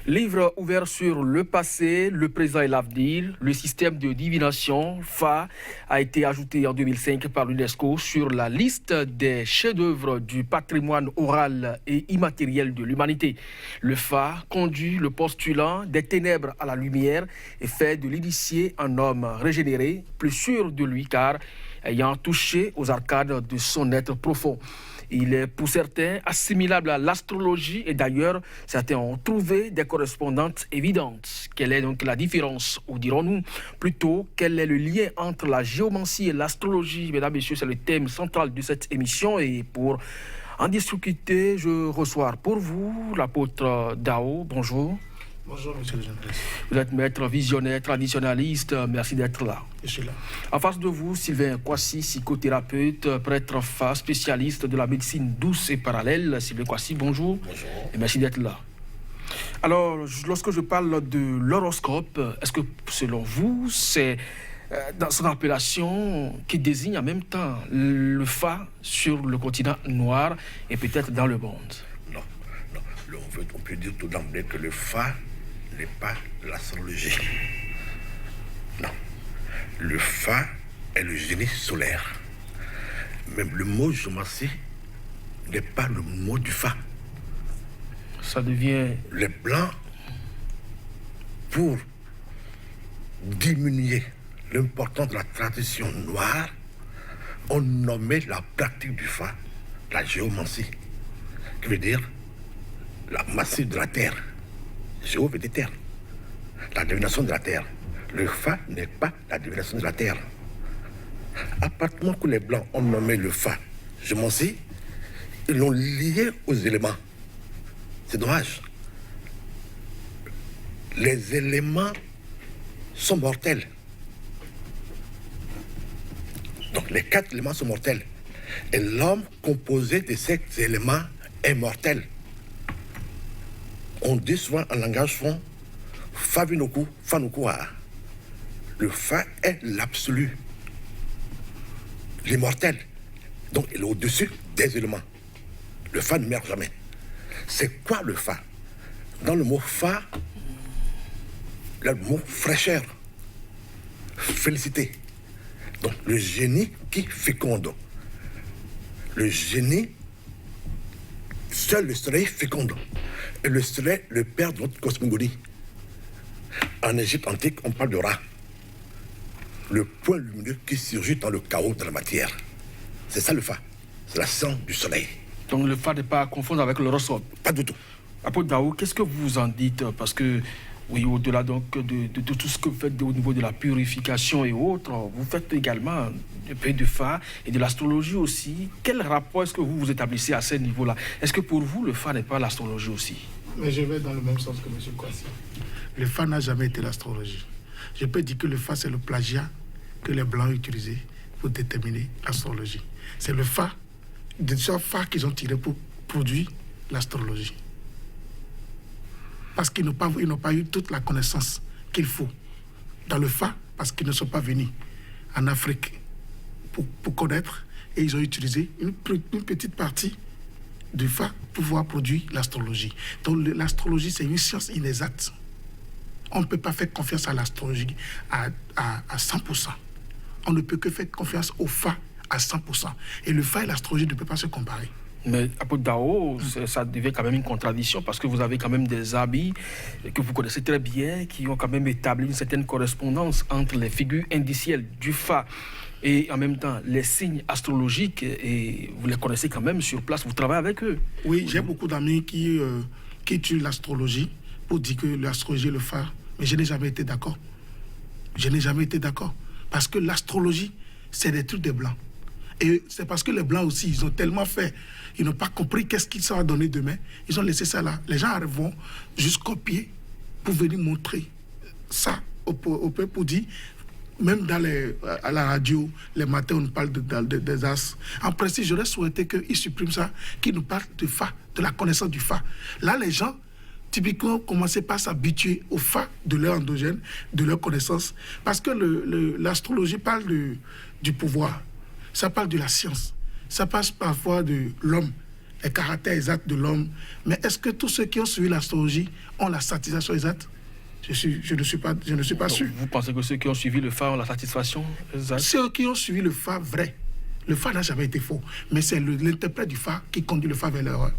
Livre ouvert sur le passé, le présent et l'avenir, le système de divination, Fa, a été ajouté en 2005 par l'UNESCO sur la liste des chefs-d'œuvre du patrimoine oral et immatériel de l'humanité. Le Fa conduit le postulant des ténèbres à la lumière et fait de l'initié un homme régénéré, plus sûr de lui car ayant touché aux arcades de son être profond. Il est pour certains assimilable à l'astrologie et d'ailleurs, certains ont trouvé des correspondances évidentes. Quelle est donc la différence, ou dirons-nous plutôt, quel est le lien entre la géomancie et l'astrologie? Mesdames, Messieurs, c'est le thème central de cette émission et pour en discuter, je reçois pour vous l'apôtre Dao. Bonjour. Bonjour, monsieur le journaliste. Vous êtes maître visionnaire, traditionnaliste. Merci d'être là. Je suis là. En face de vous, Sylvain Kwasi, psychothérapeute, prêtre Fa, spécialiste de la médecine douce et parallèle. Sylvain Kwasi, bonjour. Bonjour. Et merci d'être là. Alors, lorsque je parle de l'horoscope, est-ce que selon vous, c'est dans son appellation qui désigne en même temps le Fa sur le continent noir et peut-être dans le monde? Non. On peut dire tout d'emblée que le Fa n'est pas l'astrologie. Non. Le Fa est le génie solaire. Même le mot géomancie n'est pas le mot du Fa. Ça devient... Les Blancs, pour diminuer l'importance de la tradition noire, ont nommé la pratique du Fa la géomancie, qui veut dire la massif de la terre. Géo veut dire terre. La divination de la terre. Le Fa n'est pas la divination de la terre. À partir du moment que les Blancs ont nommé le Fa géomancie, ils l'ont lié aux éléments. C'est dommage. Les éléments sont mortels. Donc les 4 éléments sont mortels. Et l'homme composé de ces éléments est mortel. On dit souvent en langage fond, Fabinoku, Fanukua. Le Fa est l'absolu, l'immortel. Donc il est au-dessus des éléments. Le Fa ne meurt jamais. C'est quoi le Fa? Dans le mot Fa, le mot fraîcheur, félicité. Donc le génie qui féconde. Le génie, seul le soleil féconde. Et le soleil, le père de notre cosmogonie. En Égypte antique, on parle de Ra. Le point lumineux qui surgit dans le chaos de la matière. C'est ça le Fa. C'est la science du soleil. Donc le Fa n'est pas à confondre avec l'horoscope? Pas du tout. Apôtre Dao, qu'est-ce que vous en dites? Parce que, oui, au-delà donc de tout ce que vous faites au niveau de la purification et autres, vous faites également un peu de Fa et de l'astrologie aussi. Quel rapport est-ce que vous établissez à ce niveau-là? Est-ce que pour vous, le Fa n'est pas l'astrologie aussi? Mais je vais dans le même sens que M. Kwasi. Le Fa n'a jamais été l'astrologie. Je peux dire que le Fa, c'est le plagiat que les Blancs ont utilisé pour déterminer l'astrologie. C'est le Fa, de ce Fa qu'ils ont tiré pour produire l'astrologie. Parce qu'ils n'ont pas eu toute la connaissance qu'il faut dans le Fa, parce qu'ils ne sont pas venus en Afrique pour connaître, et ils ont utilisé une petite partie du Fa pour pouvoir produire l'astrologie. Donc l'astrologie, c'est une science inexacte. On ne peut pas faire confiance à l'astrologie à 100%. On ne peut que faire confiance au Fa à 100%. Et le Fa et l'astrologie ne peuvent pas se comparer. Mais apôtre Dao, ça devient quand même une contradiction parce que vous avez quand même des habits que vous connaissez très bien qui ont quand même établi une certaine correspondance entre les figures indicielles du Fa et en même temps les signes astrologiques, et vous les connaissez quand même sur place, vous travaillez avec eux. Oui, j'ai beaucoup d'amis qui étudient l'astrologie pour dire que l'astrologie est le Fa, mais je n'ai jamais été d'accord. Je n'ai jamais été d'accord parce que l'astrologie, c'est des trucs des Blancs. Et c'est parce que les Blancs aussi, ils ont tellement fait, ils n'ont pas compris qu'est-ce qu'ils sont à donner demain. Ils ont laissé ça là. Les gens vont juste copier pour venir montrer ça au peuple pour dire, même à la radio, les matins, on nous parle des as. En principe, j'aurais souhaité qu'ils suppriment ça, qu'ils nous parlent de Fa, de la connaissance du Fa. Là, les gens, typiquement, commençaient pas à s'habituer au Fa de leur endogène, de leur connaissance. Parce que l'astrologie parle du pouvoir. Ça parle de la science. Ça passe parfois de l'homme les caractères exacts de l'homme. Mais est-ce que tous ceux qui ont suivi l'astrologie ont la satisfaction exacte? Je ne suis pas sûr. Vous pensez que ceux qui ont suivi le phare ont la satisfaction exacte? Ceux qui ont suivi le phare vrai. Le phare n'a jamais été faux. Mais c'est l'interprète du phare qui conduit le phare vers l'erreur.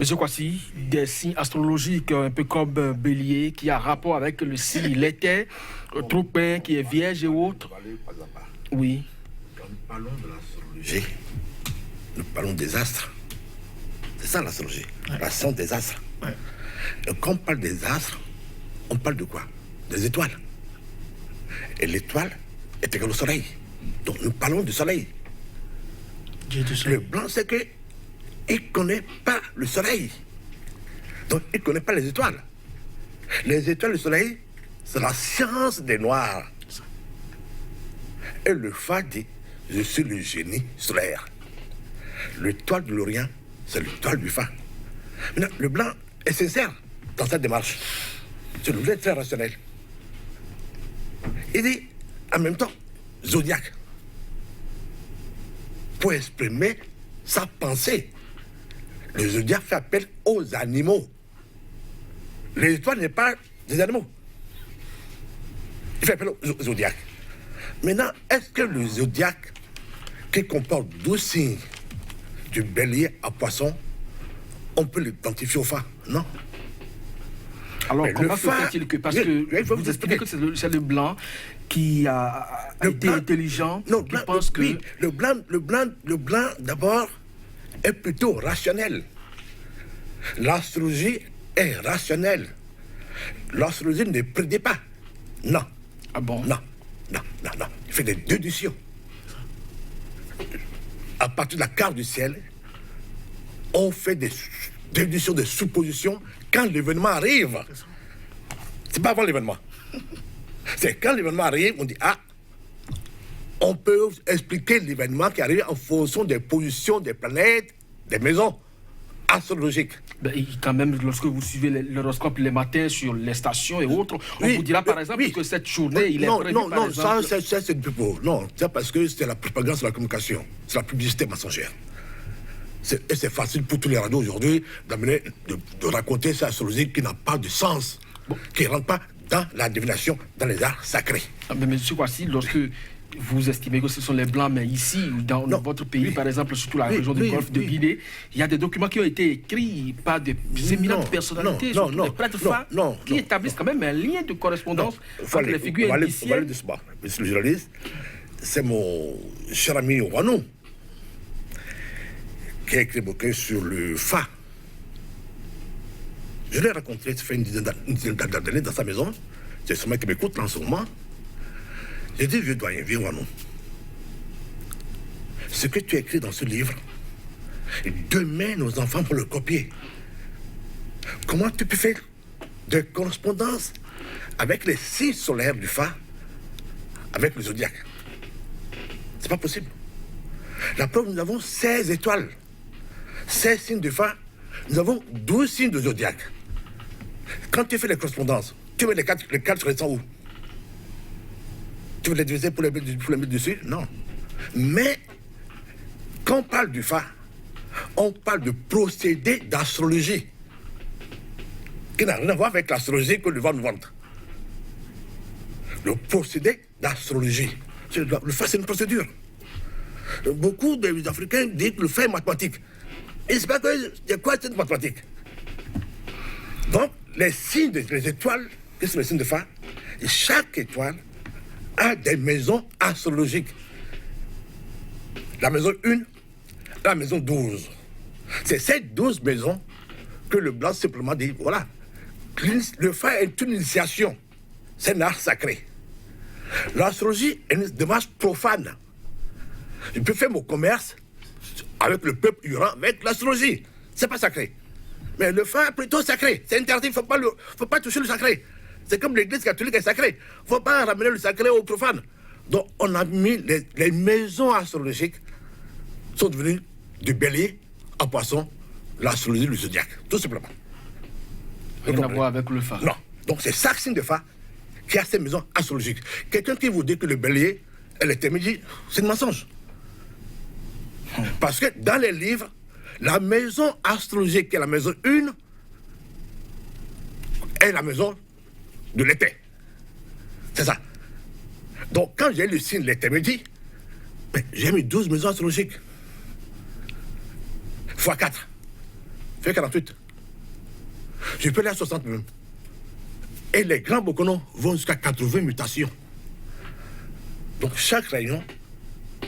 Monsieur Kwasi, des signes astrologiques un peu comme Bélier qui a rapport avec le signe l'éther, Troupin qui est Vierge et autres. Oui. Quand nous parlons de l'astrologie, nous parlons des astres. C'est ça l'astrologie, la science des astres. Ouais. Et quand on parle des astres, on parle de quoi? Des étoiles. Et l'étoile est égale au soleil. Donc nous parlons du soleil. Dieu du Le soleil. blanc, c'est que il ne connaît pas le soleil. Donc il ne connaît pas les étoiles. Les étoiles, le soleil, c'est la science des noirs. Et le Fa dit, je suis le génie solaire. L'étoile de l'Orient, c'est l'étoile du Fa. Maintenant, le blanc est sincère dans sa démarche. C'est le vrai très rationnel. Il dit, en même temps, zodiaque, pour exprimer sa pensée. Le zodiaque fait appel aux animaux. Les étoiles n'est pas des animaux. Il fait appel au zodiaque. Maintenant, est-ce que le zodiaque, qui comporte 12 signes, du bélier à poisson, on peut l'identifier au phare? Non. Alors, Mais comment le se phare- fait-il que, parce Oui, que il faut vous vous expliquez que expliquer. c'est le blanc qui a Le été blanc- intelligent, Non, qui pense que... oui, le blanc d'abord est plutôt rationnel. L'astrologie est rationnelle. L'astrologie ne prédit pas. Non. Ah bon? Non. Il fait des déductions. À partir de la carte du ciel, on fait des déductions, des suppositions quand l'événement arrive. C'est pas avant l'événement. C'est quand l'événement arrive, on dit, ah, on peut expliquer l'événement qui arrive en fonction des positions des planètes, des maisons astrologiques. Ben, quand même, lorsque vous suivez l'horoscope les matins sur les stations et autres, on Oui, vous dira par exemple oui. que cette journée, il est non, prévu non, par non, exemple... ça c'est du pipeau. Non, c'est parce que c'est la propagande, c'est la communication, c'est la publicité mensongère. Et c'est facile pour tous les radios aujourd'hui d'amener, de raconter cette astrologie qui n'a pas de sens, qui ne rentre pas dans la divination, dans les arts sacrés. Ah, mais monsieur Kwasi, lorsque vous estimez que ce sont les Blancs, mais ici, dans Non, votre pays, oui. par exemple, surtout la Oui, région du oui, Golfe de oui. Guinée, il y a des documents qui ont été écrits par des éminentes personnalités, non, surtout non, des prêtres non, phares, non, qui non, établissent quand même un lien de correspondance Il faut entre les figures on va aller indiciennes. doucement. Monsieur le journaliste, c'est mon cher ami Wanou qui a écrit un bouquin sur le Fa. Je l'ai rencontré, ça fait une dizaine d'années dans sa maison. C'est ce mec qui m'écoute là en ce moment. J'ai dit, vieux doyen, viens Wanou. Ce que tu as écrit dans ce livre, demain nos enfants vont le copier. Comment tu peux faire des correspondances avec les signes solaires du Fa, avec le zodiaque? C'est pas possible. La preuve, nous avons 16 étoiles, 16 signes de Fa, nous avons 12 signes de zodiaque. Quand tu fais les correspondances, tu mets les quatre restants où? Tu veux les diviser pour les mettre dessus? Non. Mais, quand on parle du Fa, on parle de procédé d'astrologie qui n'a rien à voir avec l'astrologie que le vent nous vante. Le procédé d'astrologie. Le Fa, c'est une procédure. Beaucoup des Africains disent que le Fa est mathématique. Et c'est pas que c'est quoi cette mathématique? Donc, les signes, les étoiles, qui sont les signes de Fa, et chaque étoile a des maisons astrologiques. La maison 1, la maison 12. C'est ces 12 maisons que le blanc simplement dit, voilà, le Fa est une initiation, c'est un art sacré. L'astrologie est une démarche profane. Je peux faire mon commerce avec le peuple huron, avec l'astrologie. C'est pas sacré. Mais le Fa est plutôt sacré. C'est interdit, il ne faut pas toucher le sacré. C'est comme l'église catholique est sacrée. Il ne faut pas ramener le sacré au profane. Donc on a mis les maisons astrologiques sont devenues du bélier à poisson, l'astrologie, le zodiaque. Tout simplement. Rien à voir avec le phare. Non. Donc c'est chaque signe de Fa qui a ses maisons astrologiques. Quelqu'un qui vous dit que le bélier est le intermédiaire, c'est un mensonge. Parce que dans les livres, La maison astrologique est la maison 1 est la maison de l'été. C'est ça. Donc, quand j'ai le signe de l'été midi, j'ai mis 12 maisons astrologiques. Fois 4. Fait 48. Je peux aller à 60 même. Et les grands bokonos vont jusqu'à 80 mutations. Donc, chaque rayon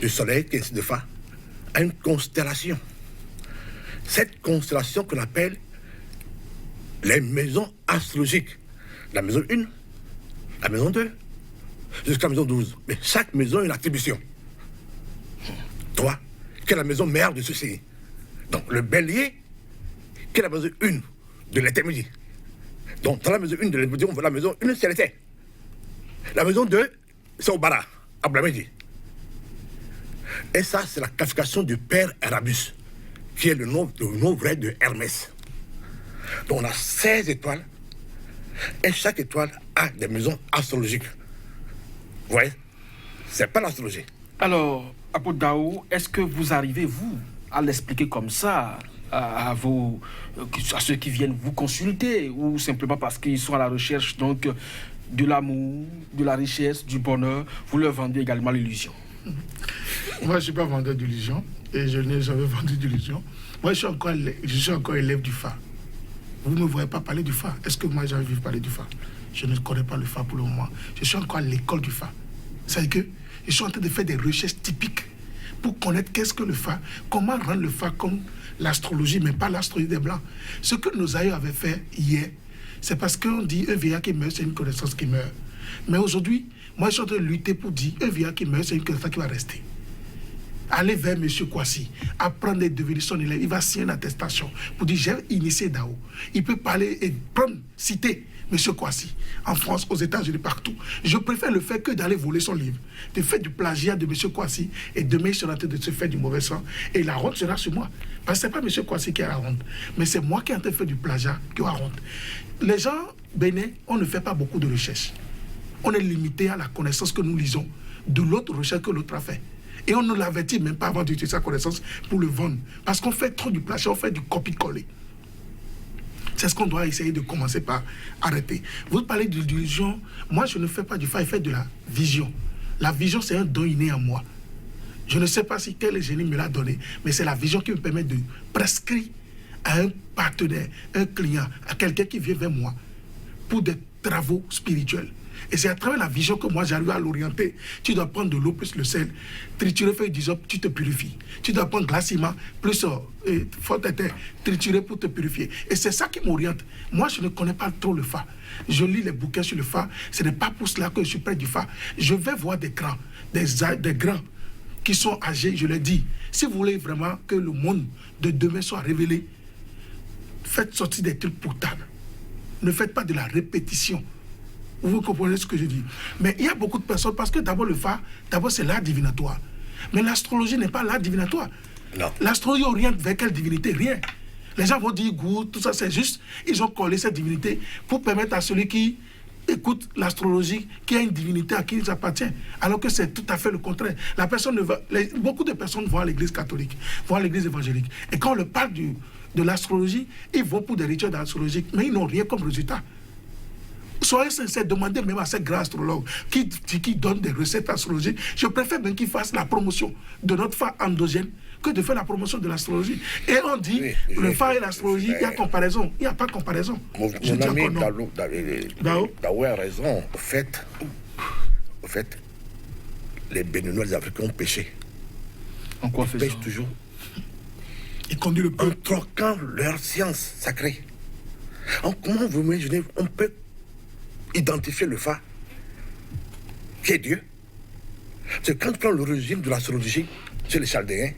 du soleil qui est ici de Fa a une constellation. Cette constellation qu'on appelle les maisons astrologiques. La maison 1, la maison 2, jusqu'à la maison 12. Mais chaque maison a une attribution. Toi, qui est la maison mère de ceci. Donc, le bélier, qui est la maison 1 de l'été midi. Donc, dans la maison 1 de l'été midi, on voit la maison 1, c'est l'été. La maison 2, c'est au bara, à Blamedi. Et ça, c'est la classification du père Arabus, qui est le nom vrai de Hermès. Donc, on a 16 étoiles, et chaque étoile a des maisons astrologiques. Vous voyez? C'est pas l'astrologie. Alors, Apôtre Dao, est-ce que vous arrivez, vous, à l'expliquer comme ça à ceux qui viennent vous consulter, ou simplement parce qu'ils sont à la recherche donc de l'amour, de la richesse, du bonheur, vous leur vendez également l'illusion? Moi, je ne suis pas vendeur d'illusion, et je n'ai jamais vendu d'illusion. Moi, je suis encore élève du Fa. Vous ne me voyez pas parler du Fa. Est-ce que moi, j'ai envie de parler du Fa? Je ne connais pas le Fa pour le moment. Je suis encore à l'école du Fa. C'est-à-dire que je suis en train de faire des recherches typiques pour connaître qu'est-ce que le Fa, comment rendre le Fa comme l'astrologie, mais pas l'astrologie des Blancs. Ce que nos aïeux avaient fait hier, c'est parce qu'on dit un vieillard qui meurt, c'est une connaissance qui meurt. Mais aujourd'hui, moi, je suis en train de lutter pour dire un vieillard qui meurt, c'est une connaissance qui va rester. Allez vers M. Kouassi, apprendre à devenir son élève. Il va signer une attestation pour dire j'ai initié Dao. Il peut parler et prendre, citer M. Kouassi en France, aux États-Unis, partout. Je préfère le faire que d'aller voler son livre, de faire du plagiat de M. Kouassi et demain il sera en train de se faire du mauvais sang et la honte sera sur moi. Parce que ce n'est pas M. Kouassi qui a la honte, mais c'est moi qui ai en train de faire du plagiat qui a la honte. Les gens bénins, on ne fait pas beaucoup de recherches. On est limité à la connaissance que nous lisons de l'autre recherche que l'autre a fait. Et on ne l'avertit même pas avant d'utiliser sa connaissance pour le vendre. Parce qu'on fait trop du plagiat, on fait du copie-coller. C'est ce qu'on doit essayer de commencer par arrêter. Vous parlez d'illusion. Moi, je ne fais pas du Fa, je fais de la vision. La vision, c'est un don inné en moi. Je ne sais pas si quel génie me l'a donné, mais c'est la vision qui me permet de prescrire à un partenaire, un client, à quelqu'un qui vient vers moi pour des travaux spirituels. Et c'est à travers la vision que moi j'arrive à l'orienter. Tu dois prendre de l'eau plus le sel, triturer feuille d'hysope, tu te purifies. Tu dois prendre glaciment plus forte terre, triturer pour te purifier. Et c'est ça qui m'oriente. Moi je ne connais pas trop le Fa. Je lis les bouquins sur le Fa. Ce n'est pas pour cela que je suis près du Fa. Je vais voir des grands, des grands qui sont âgés. Je leur dis, si vous voulez vraiment que le monde de demain soit révélé, faites sortir des trucs portables. Ne faites pas de la répétition. Vous comprenez ce que je dis? Mais il y a beaucoup de personnes, parce que d'abord le Fa, d'abord c'est l'art divinatoire. Mais l'astrologie n'est pas l'art divinatoire. Non. L'astrologie oriente vers quelle divinité? Rien. Les gens vont dire goût, tout ça, c'est juste, ils ont collé cette divinité pour permettre à celui qui écoute l'astrologie, qui a une divinité à qui il appartient. Alors que c'est tout à fait le contraire. La personne ne va, beaucoup de personnes vont à l'église catholique, vont à l'église évangélique. Et quand on leur parle de l'astrologie, ils vont pour des rituels astrologiques, mais ils n'ont rien comme résultat. Soyez sincères, demandez même à ces grands astrologues qui donnent des recettes astrologiques. Je préfère même qu'ils fassent la promotion de notre Fa endogène que de faire la promotion de l'astrologie. Et on dit, le Fa et l'astrologie, il y a comparaison. Il n'y a pas de comparaison. Mon ami Dao a raison. Au fait, les Béninois, les Africains ont péché. En quoi ils pêchent toujours? Ils conduisent le peuple. En troquant leur science sacrée. Comment vous imaginez, on peut identifier le Fa, qui est Dieu? C'est quand on prend le régime de l'astrologie chez les Chaldéens,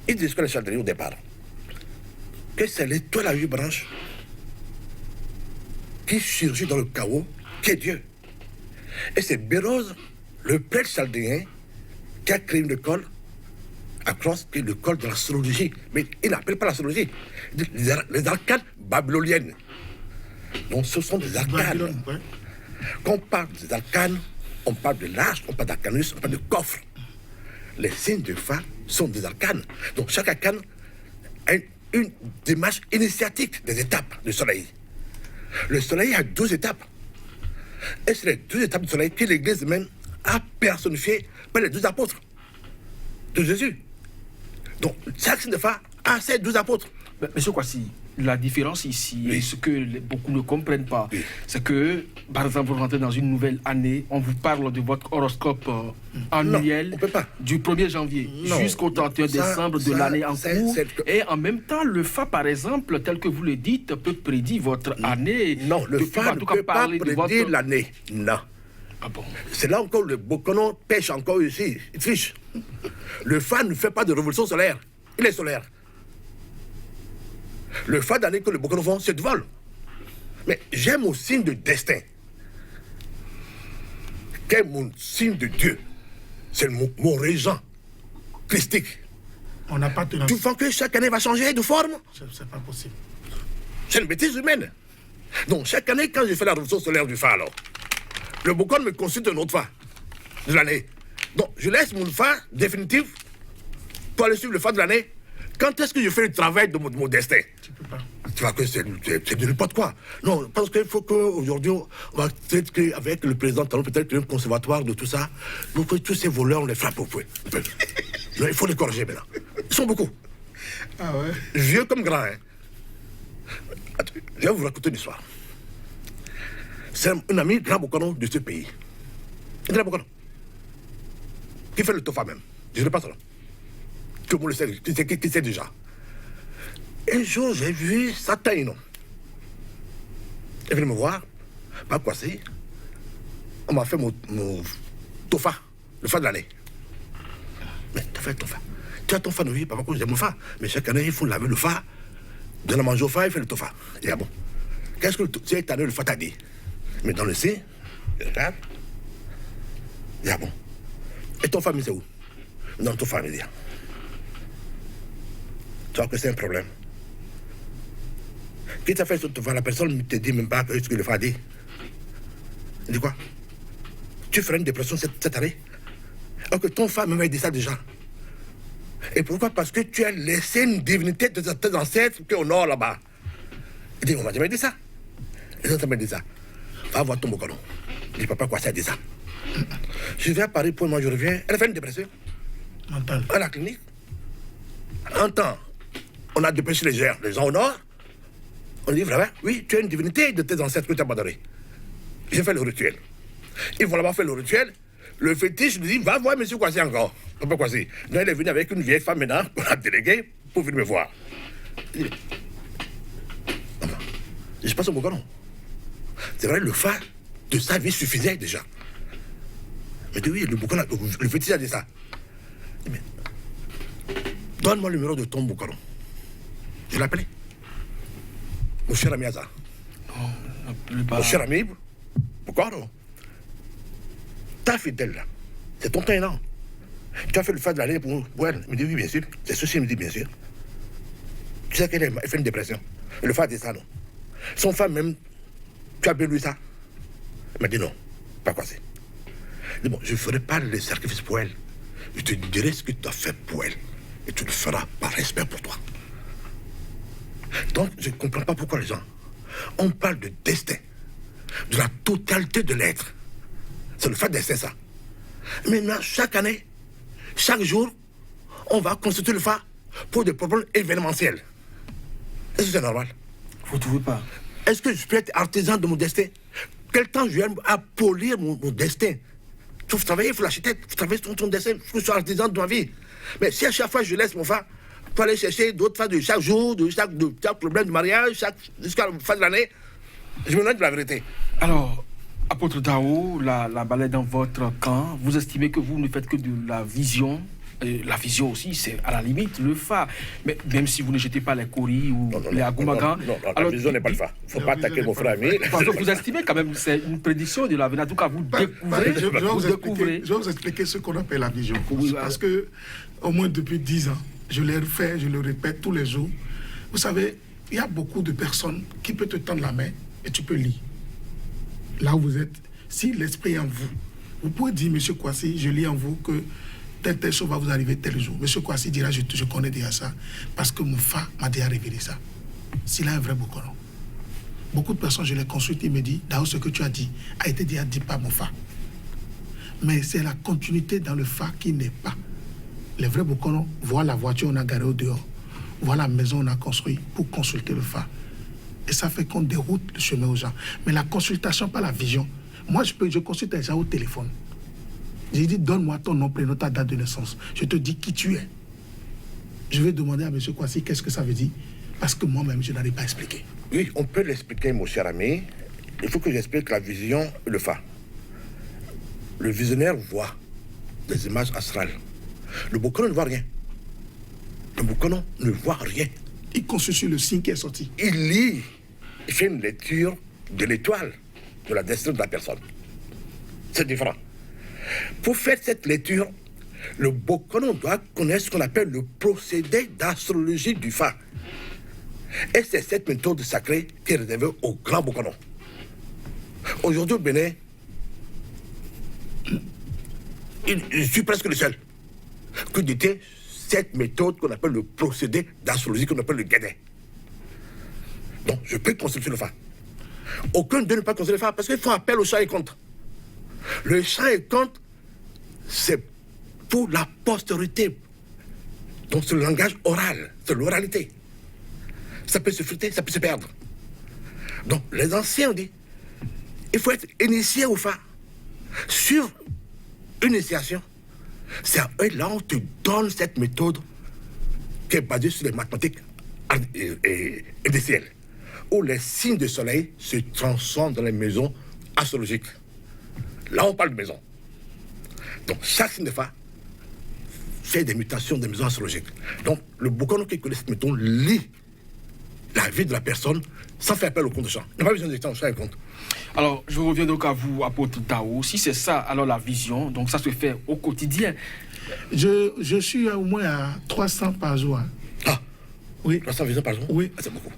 ils disent que les Chaldéens au départ, que c'est l'étoile à 8 branches qui surgit dans le chaos, qui est Dieu. Et c'est Béroz, le prêtre chaldéen, qui a créé une école à Cross, qui est l'école de l'astrologie. Mais il n'appelle pas l'astrologie, les arcanes babyloniennes. Donc ce sont des arcanes. Quand on parle des arcanes, on parle de l'âge, on parle d'arcanus, on parle de coffre. Les signes de Fa sont des arcanes. Donc chaque arcane a une démarche initiatique des étapes du soleil. Le soleil a 12 étapes. Et c'est les 12 étapes du soleil que l'Église même a personnifiées par les 12 apôtres de Jésus. Donc chaque signe de phare a ses 12 apôtres. Monsieur Kwasi, la différence ici, et ce que beaucoup ne comprennent pas, c'est que, par exemple, vous rentrez dans une nouvelle année, on vous parle de votre horoscope annuel non, on peut pas. Du 1er janvier jusqu'au 31 décembre de l'année en cours. Et en même temps, le Fa, par exemple, tel que vous le dites, peut prédire votre année. Non, le Fa ne peut pas prédire l'année. Non. Ah bon? C'est là encore le Bokono pêche encore ici. Il triche. Le Fa ne fait pas de révolution solaire. Il est solaire. Le Fa d'année que le Bokono font, c'est de vol. Mais j'ai mon signe de destin. Quel est mon signe de Dieu? C'est mon régent christique. On n'a pas tenu. Tu vois que chaque année va changer de forme? C'est pas possible. C'est une bêtise humaine. Donc chaque année, quand je fais la révolution solaire du Fa, alors, le Bokono me consulte un autre Fa de l'année. Donc je laisse mon Fa définitif pour aller suivre le Fa de l'année. Quand est-ce que je fais le travail de mon destin? Tu peux pas. Tu vois que c'est de n'importe quoi. Non, parce qu'il faut qu'aujourd'hui, on va peut-être qu'avec le président Talon, peut-être un conservatoire de tout ça, pour que tous ces voleurs, on les frappe au poing. Non, il faut les corriger maintenant. Ils sont beaucoup. Ah ouais? Vieux comme grand, hein. Je vais vous raconter une histoire. C'est un ami grand Bokono de ce pays. Un grand Bokono. Qui fait le tofa même. Je ne sais pas son nom. Tout le monde le sait, qui sait déjà. Un jour, j'ai vu Sataino. Il est venu me voir. Pas quoi c'est. On m'a fait mon tofa, le fa de l'année. Mais tu as fait le tofa. Tu as ton fa, oui, pas parce que j'ai mon fa. Mais chaque année, il faut laver le fa. Donne à manger au fa, il fait le tofa. Et ah bon. Qu'est-ce que cette année, le fa t'a dit? Mais dans le C, regarde. Et ah bon. Et ton famille, c'est où? Non, ton famille, dit. Tu vois que c'est un problème. Qui t'a fait ce tofa? La personne ne te dit même pas ce que le fa a dit. Il dit quoi? Tu ferais une dépression cette année? Alors que ton fa m'a dit ça déjà. Et pourquoi? Parce que tu as laissé une divinité de tes ancêtres qui est au nord là-bas. Il dit, on m'a jamais dit ça. Ils ont jamais dit ça. Va voir ton Bokono. Il dit, papa, quoi ça dit ça? Je vais à Paris pour moi, je reviens. Elle a fait une dépression. Mental. À la clinique. En temps, on a dépêché les gens au nord. On dit, vraiment, oui, tu as une divinité de tes ancêtres que tu as abandonné. J'ai fait le rituel. Ils vont là-bas faire le rituel. Le fétiche lui dit, va voir monsieur Kwasi encore. Papa Kwasi. Donc il est venu avec une vieille femme maintenant, qu'on a déléguée, pour venir me voir. Il dit, maman, je passe au Bokono. C'est vrai, le fa de sa vie suffisait déjà. Mais dit, oui, le Bokono, le fétiche a dit ça. Il dit, mais, donne-moi le numéro de ton Bokono. Je l'ai appelé. Mon cher ami Hazard. Non, mon cher ami, pourquoi non? Ta fidèle là, c'est ton père, non? Tu as fait le fa de l'année pour elle? Il me dit, oui, bien sûr. C'est ceci, il me dit, bien sûr. Tu sais qu'elle fait une dépression. Et le fa dit ça, non? Son femme même, tu as bien lu ça? Elle m'a dit non, pas quoi c'est. Il dit, bon, je ne ferai pas le sacrifice pour elle. Je te dirai ce que tu as fait pour elle. Et tu le feras par respect pour toi. Donc, je ne comprends pas pourquoi les gens. On parle de destin, de la totalité de l'être. C'est le fait destin, ça. Maintenant, chaque année, chaque jour, on va constituer le fa pour des problèmes événementiels. Est-ce que c'est normal? Vous ne trouvez pas? Est-ce que je peux être artisan de mon destin? Quel temps je viens à polir mon destin? Il faut travailler, il faut l'acheter, il faut travailler sur ton destin, il faut que je sois artisan de ma vie. Mais si à chaque fois je laisse mon fa pour aller chercher d'autres fa de chaque jour, de chaque problème de mariage, jusqu'à la fin de l'année, je me donne de la vérité. Alors, apôtre Dao, la balle est dans votre camp. Vous estimez que vous ne faites que de la vision. La vision aussi, c'est à la limite le fa. Mais même si vous ne jetez pas les Kori ou les Agoumagan. Non, la vision n'est pas le fa. Il ne faut pas attaquer mon frère ami. Parce que vous estimez quand même, c'est une prédiction de l'avenir. En tout cas, vous découvrez. Je vais vous expliquer ce qu'on appelle la vision. Oui, parce que, au moins depuis 10 ans, je l'ai refait, je le répète tous les jours. Vous savez, il y a beaucoup de personnes qui peuvent te tendre la main et tu peux lire. Là où vous êtes, si l'esprit est en vous, vous pouvez dire, monsieur Kwasi, je lis en vous que telle chose va vous arriver tel jour. Monsieur Kouassi dira, je connais déjà ça, parce que mon fa m'a déjà révélé ça. S'il a un vrai Bokono. Beaucoup de personnes, je les consulte, ils me disent, Dao, ce que tu as dit a été déjà dit par mon fa. Mais c'est la continuité dans le fa qui n'est pas. Les vrais Bokono voient la voiture, on a garé au dehors, voient la maison, on a construit pour consulter le fa. Et ça fait qu'on déroute le chemin aux gens. Mais la consultation, pas la vision. Moi, je consulte les gens au téléphone. J'ai dit, donne-moi ton nom, prénom, ta date de naissance. Je te dis qui tu es. Je vais demander à M. Kouassi qu'est-ce que ça veut dire. Parce que moi-même, je n'arrive pas à expliquer. Oui, on peut l'expliquer, mon cher ami. Il faut que j'explique la vision et le fa. Le visionnaire voit des images astrales. Le Bokono ne voit rien. Le Bokono ne voit rien. Il consulte sur le signe qui est sorti. Il lit, il fait une lecture de l'étoile, de la destinée de la personne. C'est différent. Pour faire cette lecture, le Bokono doit connaître ce qu'on appelle le procédé d'astrologie du fa. Et c'est cette méthode sacrée qui est réservée au grand Bokono. Aujourd'hui au Bénin, je suis presque le seul qui détient cette méthode qu'on appelle le procédé d'astrologie, qu'on appelle le guédé. Donc, je peux consulter le fa. Aucun d'eux ne peut pas consulter le fa parce qu'il faut appel au chant et conte. Le chant et conte, c'est pour la postérité. Donc, c'est le langage oral, c'est l'oralité. Ça peut se fruiter, ça peut se perdre. Donc, les anciens ont dit, il faut être initié au fa. Sur une initiation, c'est à eux là on te donne cette méthode qui est basée sur les mathématiques et des ciels, où les signes de soleil se transforment dans les maisons astrologiques. Là, on parle de maison. Donc, chaque signe de fa fait des mutations des maisons astrologiques. Donc, le Bokono qui connaît cette méthode lit la vie de la personne sans faire appel au compte de champ. Il n'a pas besoin de temps, ça compte. Alors, je reviens donc à vous, apôtre Dao. Si c'est ça, alors la vision, donc ça se fait au quotidien. Je suis au moins à 300 par jour. Ah, oui. 300 visions par jour? Oui. Ah, c'est beaucoup.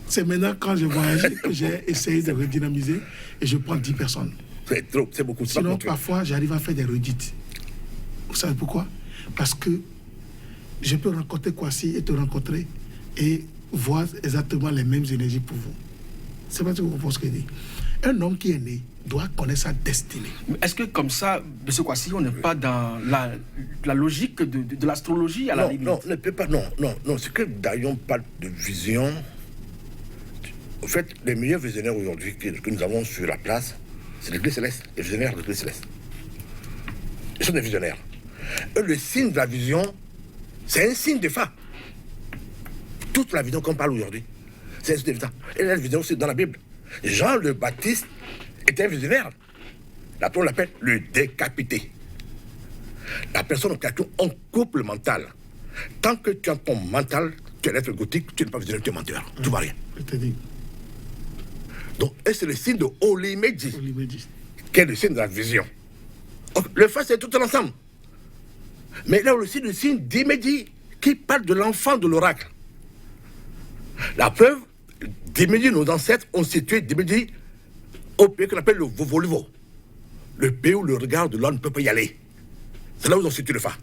C'est maintenant, quand je voyage, que j'ai essayé de redynamiser et je prends 10 personnes. C'est trop, c'est beaucoup. Sinon, parfois, j'arrive à faire des redites. Vous savez pourquoi? Parce que je peux rencontrer Kouassi et te rencontrer et voir exactement les mêmes énergies pour vous. C'est pas ce que vous pensez que je dis. Un homme qui est né doit connaître sa destinée. Est-ce que comme ça, M. Kouassi, on n'est pas dans la logique de l'astrologie à la limite? Non, on ne peut pas. Non. C'est que Dayon parle de vision. En fait, les meilleurs visionnaires aujourd'hui que nous avons sur la place, c'est l'Église céleste, les visionnaires de l'Église céleste. Ils sont des visionnaires. Et le signe de la vision, c'est un signe de fa. Toute la vision qu'on parle aujourd'hui, c'est un signe de fa. Et la vision, c'est dans la Bible. Jean le Baptiste était un visionnaire. Là, on l'appelle le décapité. La personne qui a un couple mental. Tant que tu as ton mental, tu es l'être gothique, tu n'es pas visionnaire, tu es menteur. Tu ne vois rien. Je te dis. Donc, et c'est le signe de Olimedi, qui est le signe de la vision. Le fa, c'est tout un ensemble. Mais là aussi, le signe d'Imedi, qui parle de l'enfant de l'oracle. La preuve, d'Imedi, nos ancêtres ont situé d'Imedi au pays qu'on appelle le Vovolivo. Le pays où le regard de l'homme ne peut pas y aller. C'est là où ils ont situé le fa.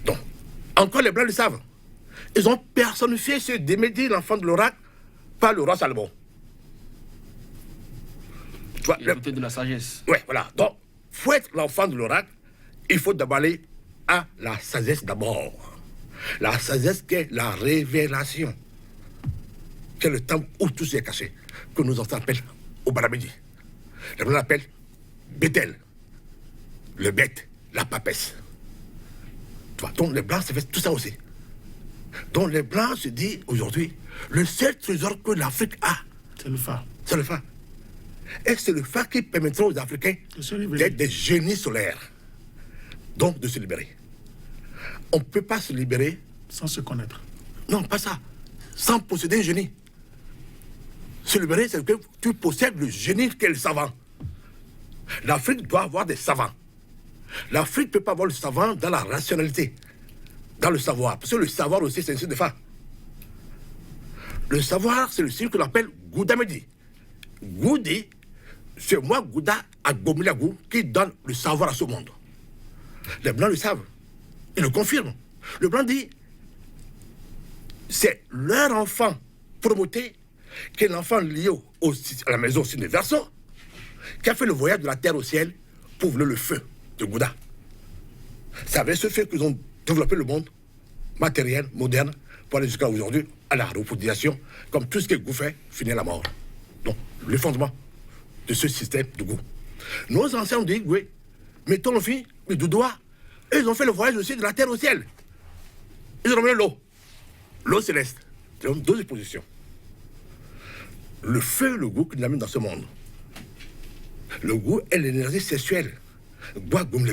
Donc, encore les Blancs le savent. Ils ont personnifié ce d'Imedi, l'enfant de l'oracle, par le roi Salomon. Tu vois, le côté de la sagesse. Oui, voilà. Donc, pour être l'enfant de l'oracle, il faut d'abord aller à la sagesse d'abord. La sagesse qui est la révélation. Qui est le temps où tout s'est caché. Que nos ancêtres appellent au Baramidi. Les Blancs l'appellent Bethel. Le bête, la papesse. Tu vois, donc les Blancs se fait tout ça aussi. Donc les Blancs se disent aujourd'hui, le seul trésor que l'Afrique a, c'est le fa. C'est le fa. Et c'est le fa qui permettra aux Africains d'être des génies solaires. Donc de se libérer. On ne peut pas se libérer sans se connaître. Non, pas ça. Sans posséder un génie. Se libérer, c'est que tu possèdes le génie qui est le savant. L'Afrique doit avoir des savants. L'Afrique ne peut pas avoir le savant dans la rationalité, dans le savoir. Parce que le savoir aussi, c'est un signe de fa. Le savoir, c'est le signe que l'on appelle Goudamedi. Goudi, c'est moi, Gouda, à Gomilagou, qui donne le savoir à ce monde. Les Blancs le savent. Ils le confirment. Le Blanc dit, c'est leur enfant promoté, qui est l'enfant lié à la maison aussi de Verso, qui a fait le voyage de la terre au ciel pour voler le feu de Bouddha. C'est avec ce fait qu'ils ont développé le monde matériel, moderne, pour aller jusqu'à aujourd'hui à la reproduction, comme tout ce que Goût fait, finit à la mort. Donc, le fondement de ce système de Goût. Nos anciens ont dit, oui, mettons le fil du doigt, et ils ont fait le voyage aussi de la terre au ciel. Ils ont ramené l'eau céleste. C'est donc deux expositions. Le feu, le goût qui nous amène dans ce monde. Le goût est l'énergie sexuelle. Goum,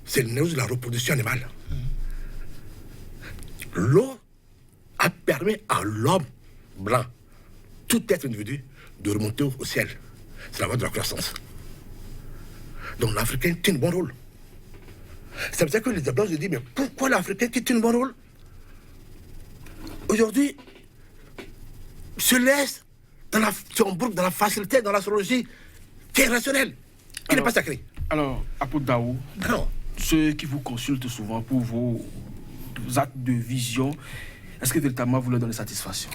c'est l'énergie de la reproduction animale. L'eau a permis à l'homme blanc, tout être individu, de remonter au ciel. C'est la voie de la croissance. Donc l'Africain tient un bon rôle. C'est pour ça que les Blancs se disent, mais pourquoi l'Africain tient un bon rôle? Aujourd'hui, se laisse dans la facilité, dans l'astrologie, qui est rationnelle, qui n'est pas sacrée. Alors, Apôtre Daou, ceux qui vous consultent souvent pour vos actes de vision, est-ce que véritablement vous leur donnez satisfaction?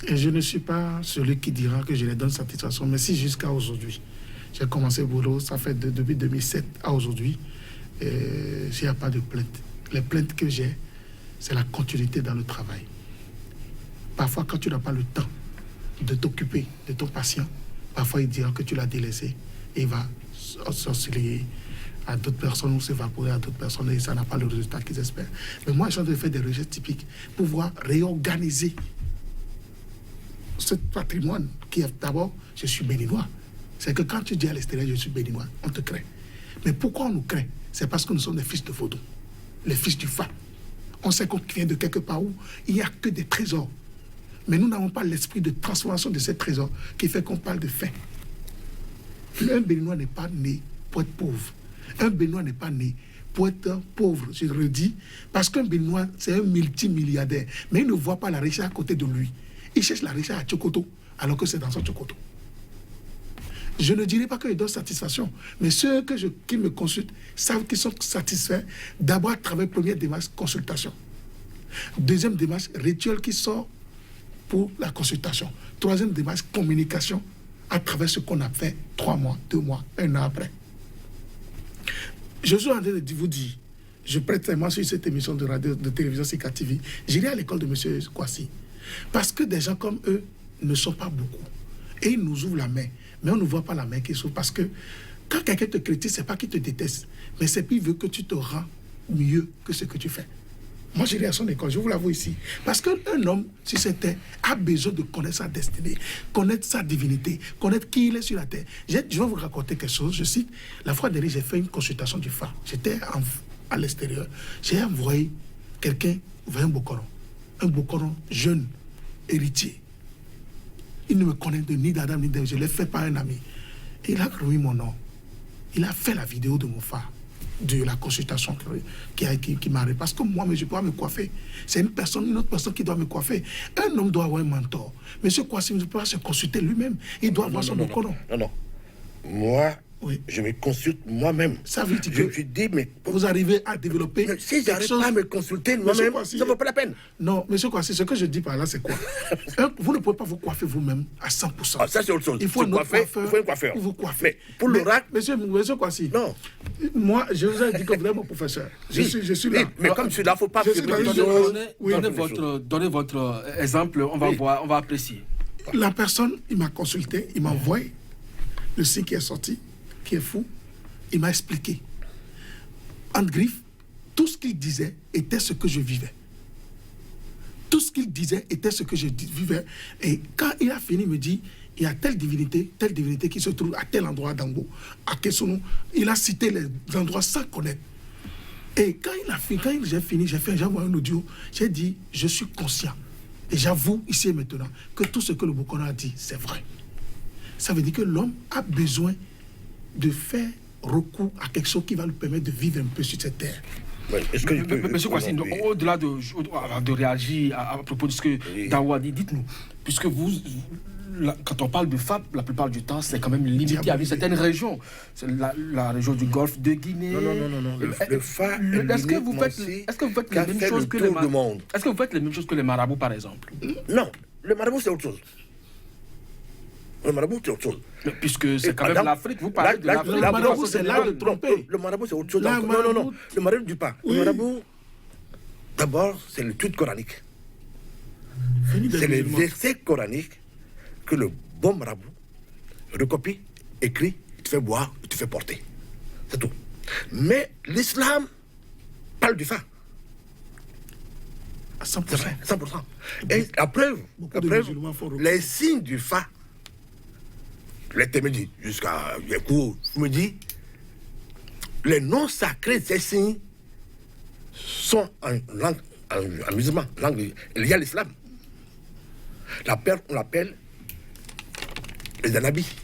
Et je ne suis pas celui qui dira que je les donne satisfaction, mais si jusqu'à aujourd'hui, j'ai commencé le boulot, ça fait depuis 2007 à aujourd'hui, il n'y a pas de plainte. Les plaintes que j'ai, c'est la continuité dans le travail. Parfois, quand tu n'as pas le temps de t'occuper de ton patient, parfois il dira que tu l'as délaissé et il va s'osciller à d'autres personnes ou s'évaporer à d'autres personnes et ça n'a pas le résultat qu'ils espèrent. Mais moi, je suis en train de faire des recherches typiques pour pouvoir réorganiser ce patrimoine qui est d'abord, je suis béninois. C'est que quand tu dis à l'extérieur, je suis béninois, on te crée. Mais pourquoi on nous crée? C'est parce que nous sommes des fils de Vaudou, les fils du Fa. On sait qu'on vient de quelque part où il n'y a que des trésors. Mais nous n'avons pas l'esprit de transformation de ces trésors qui fait qu'on parle de faim. Un Béninois n'est pas né pour être pauvre. Un Béninois n'est pas né pour être pauvre, je le redis, parce qu'un Béninois, c'est un multimilliardaire. Mais il ne voit pas la richesse à côté de lui. Il cherche la richesse à Tchokoto, alors que c'est dans son Tchokoto. Je ne dirais pas que je donne satisfaction, mais ceux qui me consultent savent qu'ils sont satisfaits d'abord à travers première démarche, consultation. Deuxième démarche, rituel qui sort pour la consultation. Troisième démarche, communication à travers ce qu'on a fait 3 mois, 2 mois, 1 an après. Je suis en train de vous dire, je prête serment sur cette émission de radio, de télévision Sika TV, j'irai à l'école de M. Kwasi. Parce que des gens comme eux ne sont pas beaucoup. Et ils nous ouvrent la main. Mais on ne voit pas la main qui s'ouvre. Parce que quand quelqu'un te critique, ce n'est pas qu'il te déteste, mais c'est qu'il veut que tu te rends mieux que ce que tu fais. Moi, j'irai à son école, je vous l'avoue ici. Parce qu'un homme, si c'était, a besoin de connaître sa destinée, connaître sa divinité, connaître qui il est sur la terre. Je vais vous raconter quelque chose. Je cite, la fois dernière, j'ai fait une consultation du phare. J'étais à l'extérieur. J'ai envoyé quelqu'un vers un Bokoron jeune, héritier. Il ne me connaît ni d'Adam ni d'Ève. Je l'ai fait par un ami. Il a remis mon nom. Il a fait la vidéo de mon phare, de la consultation qui m'arrive. Parce que moi, je ne peux pas me coiffer. C'est une autre personne qui doit me coiffer. Un homme doit avoir un mentor. Monsieur Kwasi ne peut pas se consulter lui-même. Il doit avoir son Bokoron. Non. Moi, oui. Je me consulte moi-même. Ça veut dire que je dis, mais vous arrivez à développer. Mais si j'arrive pas à me consulter moi-même, ça ne vaut pas la peine. Non, monsieur Kwasi, ce que je dis par là, c'est quoi? Vous ne pouvez pas vous coiffer vous-même à 100%. Ah, ça, c'est autre chose. Il faut un coiffeur. Vous coiffer. Mais pour l'oracle. Monsieur Kwasi. Non. Moi, je vous ai dit que vous êtes mon professeur. Je suis là. Mais comme je suis là, il ne faut pas. Donnez votre exemple, on va apprécier. La personne, il m'a consulté, il m'a envoyé le signe qui est sorti, qui est fou. Il m'a expliqué. En griffe, tout ce qu'il disait était ce que je vivais. Tout ce qu'il disait était ce que je vivais. Et quand il a fini, il me dit, il y a telle divinité qui se trouve à tel endroit d'Ango, à Kesono. Il a cité les endroits sans connaître. Et quand j'ai fini, j'ai envoyé un audio, j'ai dit, je suis conscient. Et j'avoue ici et maintenant que tout ce que le Bokoron a dit, c'est vrai. Ça veut dire que l'homme a besoin de faire recours à quelque chose qui va lui permettre de vivre un peu sur cette terre. Est-ce que je peux... Monsieur Kwasi, au-delà de réagir à propos de ce que Daou a dit, dites-nous, puisque vous, quand on parle de FAP, la plupart du temps, c'est quand même limité à une certaine région. C'est la région du golfe de Guinée. Non. Le FA est-ce que vous faites les mêmes choses que les marabouts? Est-ce que vous faites les mêmes choses que les marabouts, par exemple? Non, le marabout, c'est autre chose. Le marabout, c'est autre chose. Mais puisque c'est quand même l'Afrique, vous parlez de l'Afrique. Le marabout, c'est l'art de tromper. Le marabout, c'est autre chose. Non, Le marabout du pas. Le marabout, d'abord, c'est l'étude coranique. C'est les versets coraniques que le bon marabout recopie, écrit, il te fait boire, il te fait porter. C'est tout. Mais l'islam parle du fa. À 100%. C'est vrai, 100%. Et la preuve, les signes du fa, les témédis, jusqu'à Yakou, me dit, les noms sacrés de ces signes sont en langue, en musulman, langue liée à l'islam. On l'appelle les anabis.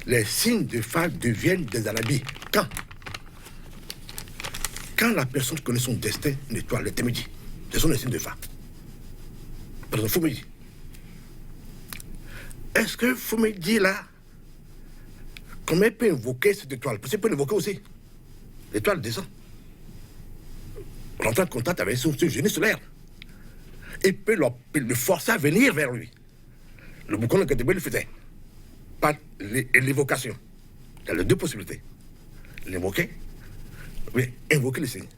Les signes de fa deviennent des anabis. Quand la personne connaît son destin, une étoile, les témédis, ce sont les signes de fa. Par exemple, Foumédi. Est-ce que Foumédi, là, comment il peut invoquer cette étoile? Parce qu'il peut l'invoquer aussi. L'étoile descend. Rentre en contact avec son génie solaire. Il peut le forcer à venir vers lui. Le boucan de Kadébé le faisait. Par l'évocation. Il y a les deux possibilités. L'invoquer, oui, invoquer les signes.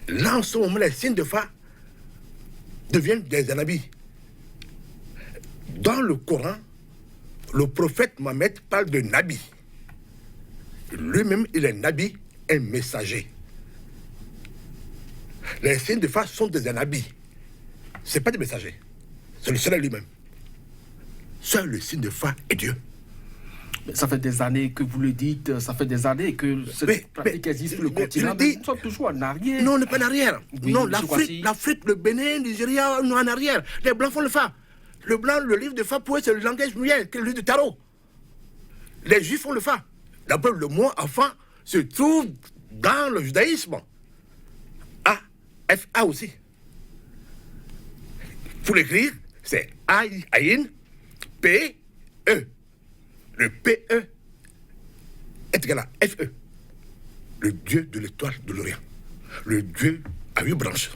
Là, en ce moment, les signes de fa deviennent des anabis. Dans le Coran, le prophète Mohammed parle de nabi. Lui-même, il est nabi, un messager. Les signes de fa sont des anabis. Ce n'est pas des messagers. C'est le soleil lui-même. Seul le signe de fa est Dieu. Mais ça fait des années que vous le dites, ça fait des années que cette pratique existe sur le continent. Nous sommes toujours en arrière. Non, on n'est pas en arrière. Oui, non, l'Afrique, le Bénin, le Nigeria, nous en arrière. Les Blancs font le fa. Le blanc, le livre de fa, pour eux, c'est le langage muet, c'est le livre de tarot. Les Juifs font le fa. D'abord, le mot enfant se trouve dans le judaïsme. A aussi. Pour l'écrire, c'est Aïn, P, E. Le P-E est égal à F-E. Le Dieu de l'étoile de l'Orient. Le Dieu à 8 branches.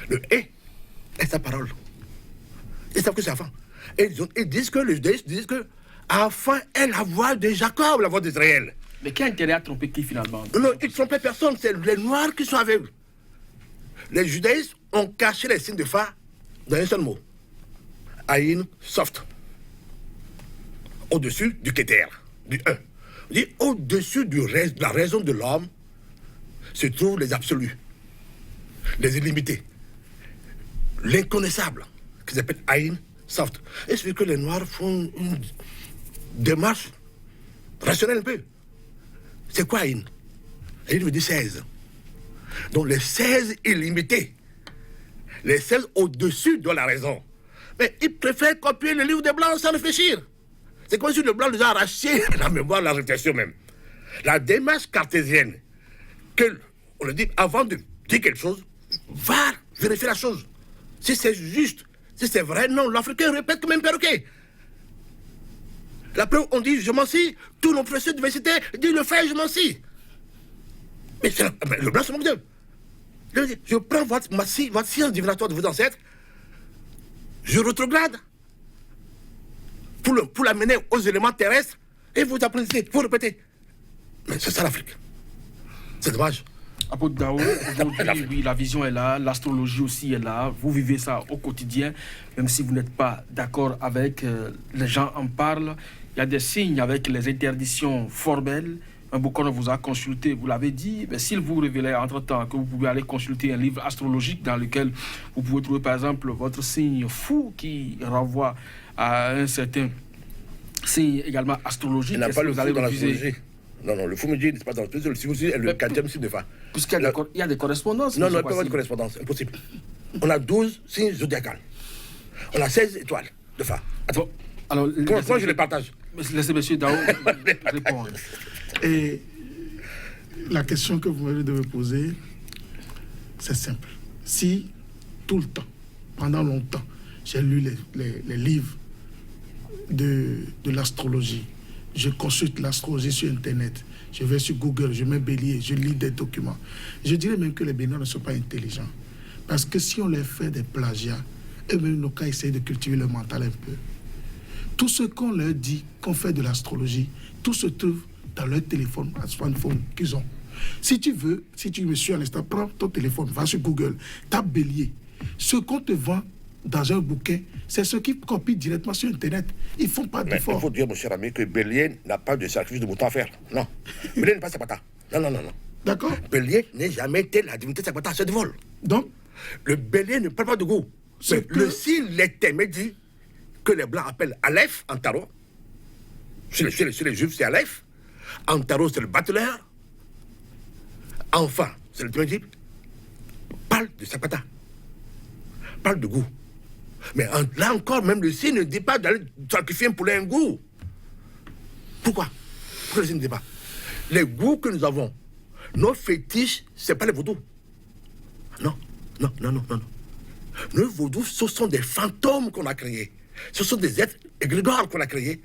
Le E est sa parole. Ils savent que c'est enfant. Et ils disent que les judaïstes disent que enfant est la voix de Jacob, la voix d'Israël. Mais qui a intérêt à tromper qui finalement? Non, ils ne trompaient personne, c'est les Noirs qui sont aveugles. Les judaïstes ont caché les signes de fa dans un seul mot. Aïn, soft. Au-dessus du Keter, du 1. On dit au-dessus de la raison de l'homme se trouvent les absolus, les illimités, l'inconnaissable, qu'ils appellent Aïn, soft. Et c'est que les Noirs font une démarche rationnelle un peu. C'est quoi Aïn? Aïn veut dire 16. Donc les 16 illimités, les 16 au-dessus de la raison. Mais ils préfèrent copier le livre des Blancs sans réfléchir. C'est comme si le Blanc nous a arraché la mémoire, la réflexion même. La démarche cartésienne, on le dit avant de dire quelque chose, va vérifier la chose. Si c'est juste, si c'est vrai, non, l'Africain répète comme un perroquet. La preuve, on dit je m'en scie, tous nos professeurs d'université disent le fait, je m'en scie. Mais le Blanc se moque d'eux. Je prends votre science divinatoire de vos ancêtres, je rétrograde pour l'amener aux éléments terrestres et vous apprenez, vous répétez. Mais c'est ça l'Afrique. C'est dommage. Apôtre Daou, aujourd'hui, oui, la vision est là, l'astrologie aussi est là, vous vivez ça au quotidien, même si vous n'êtes pas d'accord avec, les gens en parlent. Il y a des signes avec les interdictions formelles. Un boucan vous a consulté, vous l'avez dit, mais s'il vous révélait entre-temps que vous pouvez aller consulter un livre astrologique dans lequel vous pouvez trouver par exemple votre signe fou qui renvoie à un certain signe également astrologique. Il n'a pas le fou dans l'astrologie. Non, le fou me dit, n'est pas dans l'astrologie, le signe est le 4e signe de fa. Puisqu'il y a des correspondances. Non, il ne peut pas y avoir de correspondance, impossible. On a 12 signes zodiacales. On a 16 étoiles de fa. Attends. Alors, comment je les partage? Laissez M. Daou répondre. Et La question que vous m'avez de me poser, c'est simple. Si tout le temps, pendant longtemps, j'ai lu les livres de l'astrologie, je consulte l'astrologie sur Internet, je vais sur Google, je mets Bélier, je lis des documents. Je dirais même que les Béninois ne sont pas intelligents. Parce que si on les fait des plagiats, eux-mêmes n'ont qu'à essayer de cultiver le mental un peu. Tout ce qu'on leur dit, qu'on fait de l'astrologie, tout se trouve dans leur téléphone, smartphone qu'ils ont. Si tu veux, si tu me suis à l'instant, prends ton téléphone, va sur Google, tape Bélier. Ce qu'on te vend dans un bouquin, c'est ce qu'ils copient directement sur Internet. Ils ne font pas d'efforts. Il faut dire, mon cher ami, que Bélier n'a pas de sacrifice de mouton à faire. Non. Bélier n'est pas Sapata. Non. D'accord. Bélier n'a jamais été la divinité Sapata, c'est du vol. Donc, le Bélier ne parle pas de goût. Le signe l'étémé dit que les Blancs appellent Aleph en tarot. Chez les Juifs, c'est Aleph. En tarot, c'est le battleur. Enfin, c'est le type. Parle de Sapata. Parle de goût. Mais là encore, même le signe ne dit pas d'aller sacrifier un poulet un goût. Pourquoi le signe ne dit pas? Les goûts que nous avons, nos fétiches, ce n'est pas les vaudous. Non. Nos vaudous, ce sont des fantômes qu'on a créés. Ce sont des êtres égrégores qu'on a créés,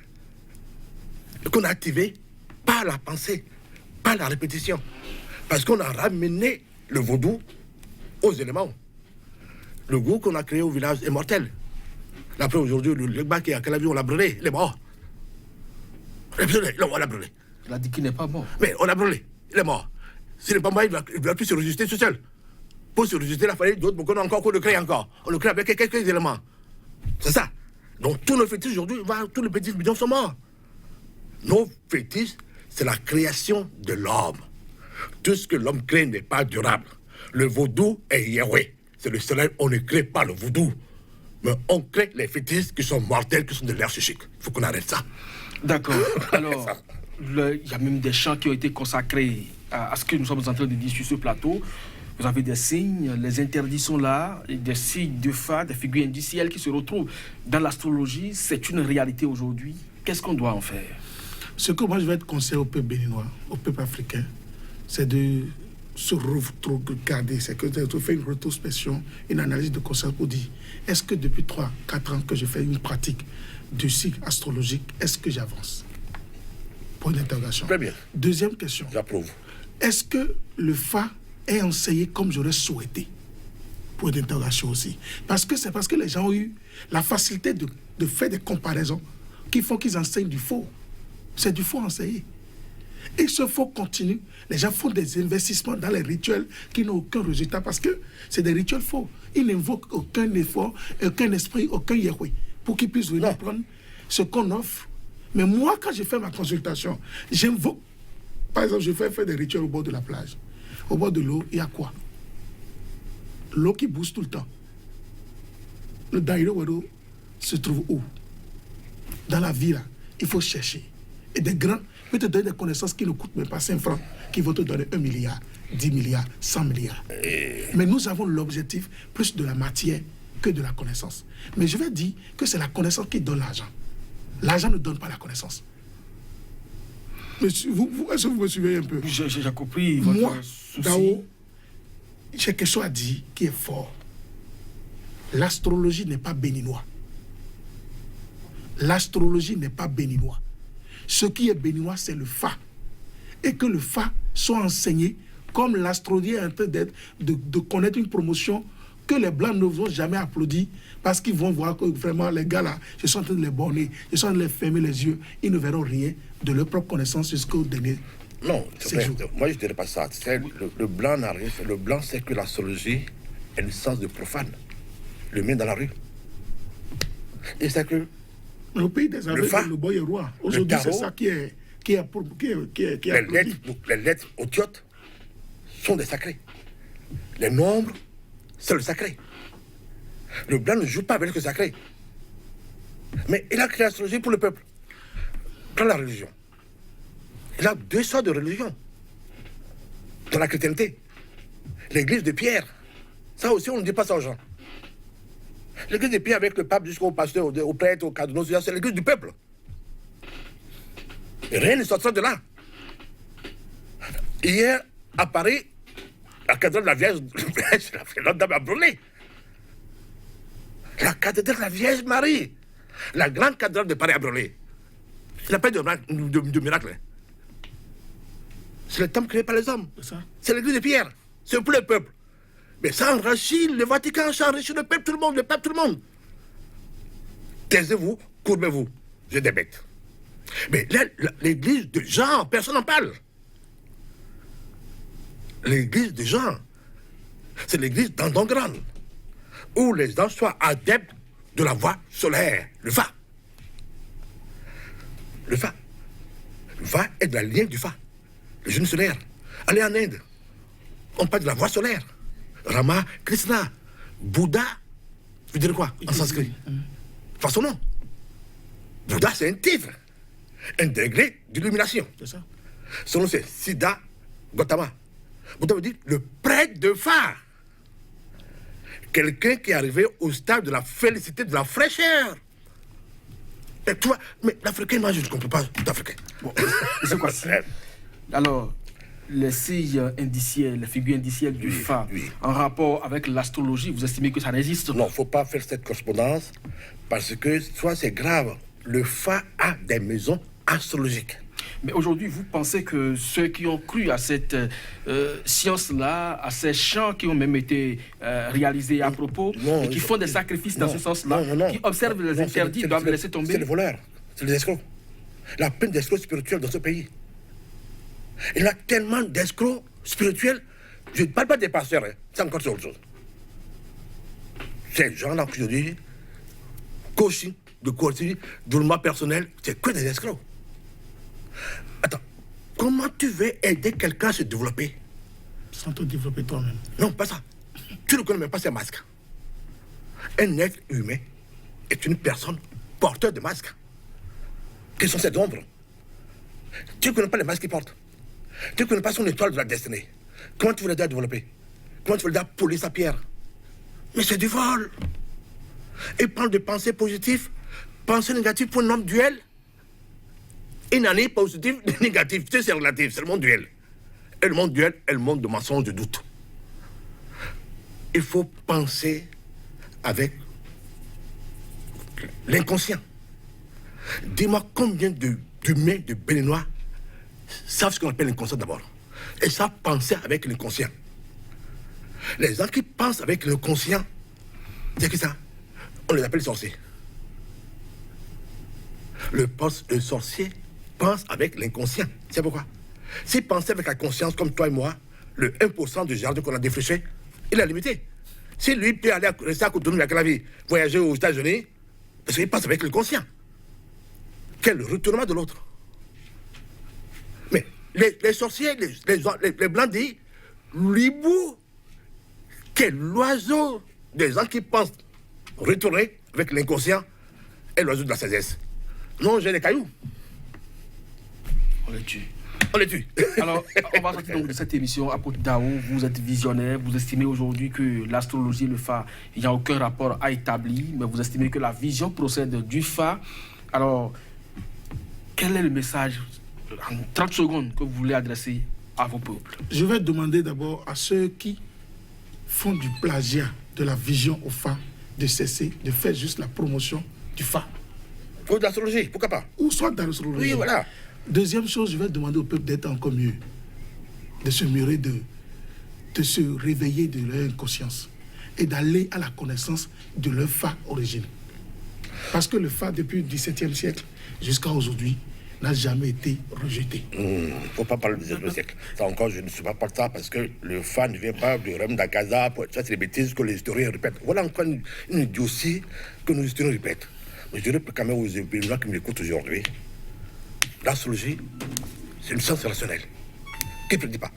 qu'on a activés par la pensée, par la répétition. Parce qu'on a ramené le vaudou aux éléments. Le goût qu'on a créé au village est mortel. Après, aujourd'hui, le gars qui est à Calavi, on l'a brûlé, il est mort. On l'a brûlé. Il a dit qu'il n'est pas mort. Mais on l'a brûlé, il est mort. S'il n'est pas mort, il ne va plus se résister tout seul. Pour se résister, il a fallu d'autres, qu'on a encore qu'on le crée encore. On le crée avec quelques éléments. C'est ça. Donc tous nos fétiches aujourd'hui, tous les petits bidons sont morts. Nos fétiches, c'est la création de l'homme. Tout ce que l'homme crée n'est pas durable. Le vaudou est Yahweh. C'est le soleil, on ne crée pas le vaudou. Mais on crée les fétiches qui sont mortels, qui sont de l'air psychique. Il faut qu'on arrête ça. D'accord. Alors, il y a même des chants qui ont été consacrés à ce que nous sommes en train de dire sur ce plateau. Vous avez des signes, les interdits sont là, des signes de fa, des figures indicielles qui se retrouvent dans l'astrologie. C'est une réalité aujourd'hui. Qu'est-ce qu'on doit en faire? Ce que moi je vais être conseiller au peuple béninois, au peuple africain, c'est de se regarder, c'est que de faire une rétrospection, une analyse de conscience pour dire, est-ce que depuis 3-4 ans que je fais une pratique du cycle astrologique, est-ce que j'avance? Point d'interrogation. Très bien. Deuxième question. J'approuve. Est-ce que le fa est enseigné comme j'aurais souhaité? Point d'interrogation aussi. Parce que c'est parce que les gens ont eu la facilité de faire des comparaisons qui font qu'ils enseignent du faux. C'est du faux enseigné. Et ce faux continue. Les gens font des investissements dans les rituels qui n'ont aucun résultat parce que c'est des rituels faux. Ils n'invoquent aucun effort, aucun esprit, aucun Yahweh pour qu'ils puissent venir prendre ce qu'on offre. Mais moi, quand je fais ma consultation, j'invoque. Par exemple, je fais faire des rituels au bord de la plage. Au bord de l'eau, il y a quoi? L'eau qui bouge tout le temps. Le Daïro se trouve où? Dans la vie, là. Il faut chercher. Et des grands peuvent te donner des connaissances qui ne coûtent même pas 5 francs, qui vont te donner 1 milliard, 10 milliards, 100 milliards. Mais nous avons l'objectif plus de la matière que de la connaissance. Mais je vais dire que c'est la connaissance qui donne l'argent. L'argent ne donne pas la connaissance. Mais est-ce que vous me suivez un peu? J'ai compris votre Moi, souci. Dao, j'ai quelque chose à dire qui est fort. L'astrologie n'est pas béninois. L'astrologie n'est pas béninois. Ce qui est béninois, c'est le fa. Et que le fa soit enseigné comme l'astrologie est en train de connaître une promotion que les Blancs ne vont jamais applaudir parce qu'ils vont voir que vraiment les gars là, je suis en train de les borner, je suis en train de les fermer les yeux, ils ne verront rien de leur propre connaissance jusqu'au dernier. Non, moi je ne dirais pas ça. Le blanc n'a rien fait. Le blanc sait que l'astrologie est une sens de profane. Le met dans la rue. Et c'est que au pays des aveugles, le boy est roi. Aujourd'hui, c'est ça qui est les lettres otiotes sont des sacrés. Les nombres, c'est le sacré. Le blanc ne joue pas avec le sacré. Mais il a créé l'astrologie pour le peuple. Dans la religion. Il a 2 sortes de religions. Dans la chrétienté. L'église de Pierre. Ça aussi, on ne dit pas ça aux gens. L'église de Pierre avec le pape jusqu'au pasteur, au prêtre, au cardinal, c'est l'église du peuple. Et rien ne sortira de là. Hier, à Paris, la cathédrale de la Vierge, notre dame a brûlé. La cathédrale de la Vierge Marie, la grande cathédrale de Paris a brûlé. Il n'y a pas de miracle. C'est le temple créé par les hommes. C'est l'église de Pierre. C'est pour le peuple. Mais ça enrichit le Vatican, ça enrichit le peuple, tout le monde, le pape, tout le monde. Taisez-vous, courbez-vous. Je des bêtes. Mais l'église de Jean, personne n'en parle. L'église de Jean, c'est l'église d'Andongrande, où les gens soient adeptes de la voie solaire, le Fa. Le Fa. Le Fa est de la ligne du Fa, le génie solaire. Allez en Inde, on parle de la voie solaire. Rama, Krishna, Bouddha, vous dire quoi en sanskrit? Pas son nom. Bouddha, c'est un titre, un degré d'illumination. C'est ça. Son nom, c'est Siddha Gautama. Bouddha veut dire le prêtre de Fa. Quelqu'un qui est arrivé au stade de la félicité, de la fraîcheur. Mais tu vois, mais l'Africain, moi, je ne comprends pas l'Africain. Bon, c'est quoi ça? Alors, les signes indiciels, les figures indicielles du Fa, en rapport avec l'astrologie, vous estimez que ça n'existe pas? Non, il ne faut pas faire cette correspondance parce que soit c'est grave. Le Fa a des maisons astrologiques. Mais aujourd'hui, vous pensez que ceux qui ont cru à cette science-là, à ces chants qui ont même été réalisés à propos, et qui font des sacrifices dans ce sens-là, qui observent les interdits, doivent les laisser tomber? C'est les voleurs, c'est les escrocs. La peine d'escrocs spirituels dans ce pays. Il y a tellement d'escrocs spirituels, je ne parle pas des pasteurs, hein, c'est encore autre chose. Ces gens-là que je dis, coaching, de coaching, développement personnel, c'est que des escrocs. Attends, comment tu veux aider quelqu'un à se développer? Sans te développer toi-même. Non, pas ça. Tu ne connais même pas ces masques. Un être humain est une personne porteur de masques. Quelles sont ces ombres? Tu ne connais pas les masques qu'il porte. Tu ne connais pas son étoile de la destinée. Comment tu veux l'aider à développer? Comment tu veux l'aider à polir sa pierre? Mais c'est du vol. Et parle de pensée positive, pensée négative pour un homme duel. Il n'en est pas positif ni négatif, c'est relatif, c'est le monde duel. Et le monde duel est le monde de mensonges, de doute. Il faut penser avec l'inconscient. Dis-moi combien d'humains, de Béninois savent ce qu'on appelle l'inconscient d'abord. Et savent penser avec l'inconscient. Les gens qui pensent avec l'inconscient, c'est que ça, on les appelle sorciers. Le sorcier pense avec l'inconscient. C'est pourquoi? S'il pensait avec la conscience comme toi et moi, le 1% du jardin qu'on a défriché, il est limité. Si lui peut aller rester à côté de nous avec la vie, voyager aux États-Unis, parce qu'il pense avec le conscient. Quel retournement de l'autre. Mais les sorciers, les blancs disent, l'hibou, quel oiseau des gens qui pensent retourner avec l'inconscient est l'oiseau de la sagesse. Non, j'ai des cailloux. On les tue. On les tue. Alors, on va sortir donc de cette émission. Apôtre Dao, vous êtes visionnaire. Vous estimez aujourd'hui que l'astrologie et le Fa, il n'y a aucun rapport à établir, mais vous estimez que la vision procède du Fa. Alors, quel est le message, en 30 secondes, que vous voulez adresser à vos peuples? Je vais demander d'abord à ceux qui font du plagiat de la vision au Fa de cesser de faire juste la promotion du Fa. Ou d'astrologie, pourquoi pas? Ou soit dans l'astrologie. Oui, voilà. Deuxième chose, je vais demander au peuple d'être encore mieux, de se mûrir, de se réveiller de leur inconscience et d'aller à la connaissance de leur Fa origine. Parce que le Fa, depuis le XVIIe siècle jusqu'à aujourd'hui, n'a jamais été rejeté. Il ne faut pas parler du XVIIe siècle. Ça encore, je ne suis pas pour ça parce que le Fa ne vient pas du Rem d'Akaza. Ça, c'est des bêtises que les historiens répètent. Voilà encore une idiotie que nos historiens répètent. Mais je dirais quand même aux gens qui m'écoutent aujourd'hui, l'astrologie, c'est une science rationnelle. Qui ne prédit pas?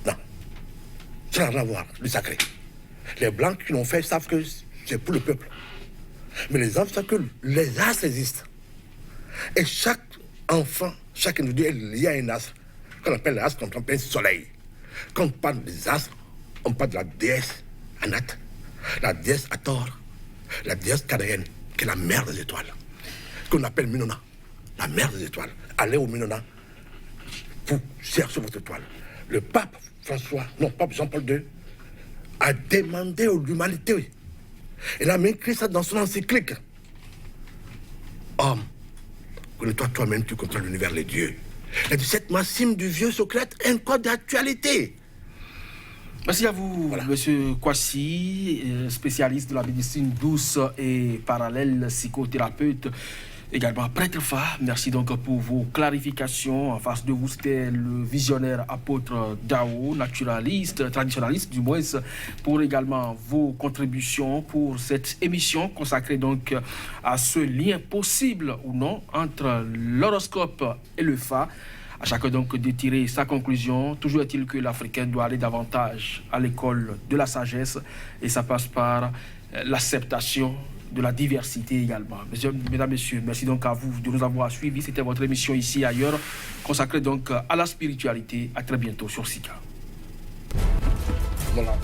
Non. Ça n'a rien à voir, le sacré. Les Blancs qui l'ont fait savent que c'est pour le peuple. Mais les hommes savent que les astres existent. Et chaque enfant, chaque individu est lié à un astre, qu'on appelle l'astre, qu'on appelle le soleil. Quand on parle des astres, on parle de la déesse Anat, la déesse Hathor, la déesse Canaïenne, qui est la mère des étoiles, qu'on appelle Minona, la mère des étoiles. Allez au Minona pour chercher votre étoile. le pape pape Jean-Paul II, a demandé à l'humanité. Il a même écrit ça dans son encyclique. Homme, connais-toi toi-même, tu contrôles l'univers, les dieux. Et de cette maxime du vieux Socrate, un code d'actualité. Merci à vous, voilà. Monsieur Kwasi, spécialiste de la médecine douce et parallèle, psychothérapeute, également prêtre phare. Merci donc pour vos clarifications. En face de vous, c'était le visionnaire apôtre Dao, naturaliste, traditionnaliste du moins, pour également vos contributions pour cette émission consacrée donc à ce lien possible ou non entre l'horoscope et le Fa. À chacun donc de tirer sa conclusion. Toujours est-il que l'Africain doit aller davantage à l'école de la sagesse et ça passe par l'acceptation de la diversité également. Mesdames, Messieurs, merci donc à vous de nous avoir suivis. C'était votre émission Ici et Ailleurs, consacrée donc à la spiritualité. À très bientôt sur Sika. Voilà.